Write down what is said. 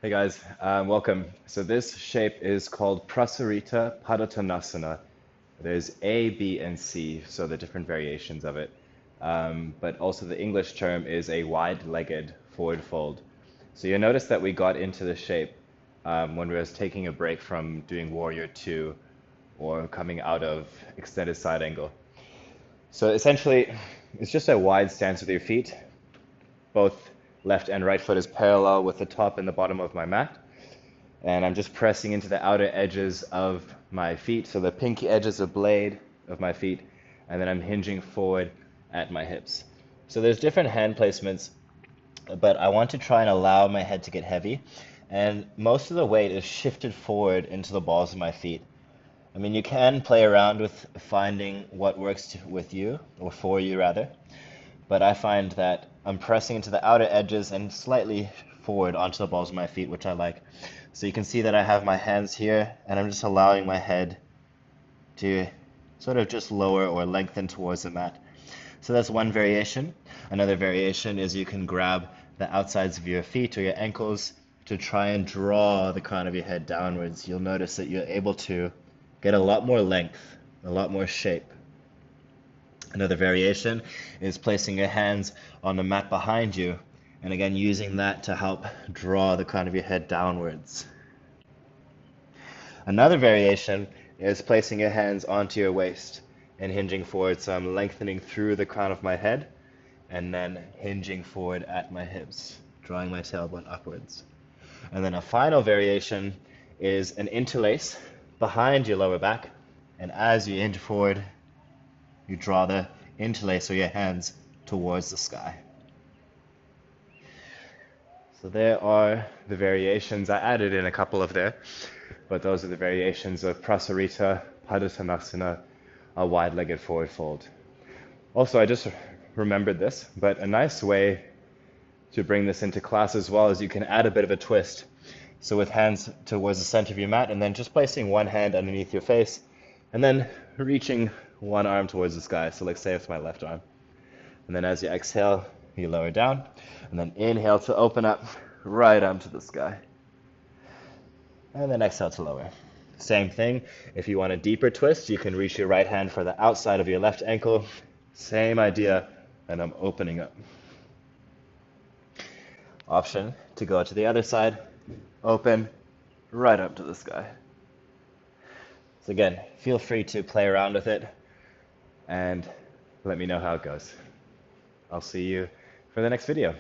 Hey guys, welcome. So this shape is called Prasarita Padottanasana. There's A, B, and C, so the different variations of it. But also the English term is a wide-legged forward fold. So you'll notice that we got into the shape when we was taking a break from doing Warrior 2 or coming out of extended side angle. So essentially, it's just a wide stance with your feet. Both left and right foot is parallel with the top and the bottom of my mat. And I'm just pressing into the outer edges of my feet, so the pinky edges of blade of my feet, and then I'm hinging forward at my hips. So there's different hand placements, but I want to try and allow my head to get heavy, and most of the weight is shifted forward into the balls of my feet. I mean, you can play around with finding what works with you, or for you rather, but I find that I'm pressing into the outer edges and slightly forward onto the balls of my feet, which I like. So you can see that I have my hands here, and I'm just allowing my head to sort of just lower or lengthen towards the mat. So that's one variation. Another variation is you can grab the outsides of your feet or your ankles to try and draw the crown of your head downwards. You'll notice that you're able to get a lot more length, a lot more shape. Another variation is placing your hands on the mat behind you, and again using that to help draw the crown of your head downwards. Another variation is placing your hands onto your waist and hinging forward. So I'm lengthening through the crown of my head and then hinging forward at my hips, drawing my tailbone upwards. And then a final variation is an interlace behind your lower back, and as you hinge forward, you draw the interlace or your hands towards the sky. So there are the variations. I added in a couple of there, but those are the variations of Prasarita Padottanasana, a wide-legged forward fold. Also, I just remembered this, but a nice way to bring this into class as well is you can add a bit of a twist. So with hands towards the center of your mat, and then just placing one hand underneath your face, and then reaching one arm towards the sky. So like say it's my left arm. And then as you exhale, you lower down, and then inhale to open up, right arm to the sky. And then exhale to lower. Same thing, if you want a deeper twist, you can reach your right hand for the outside of your left ankle. Same idea, and I'm opening up. Option to go to the other side, open, right up to the sky. So again, feel free to play around with it and let me know how it goes. I'll see you for the next video.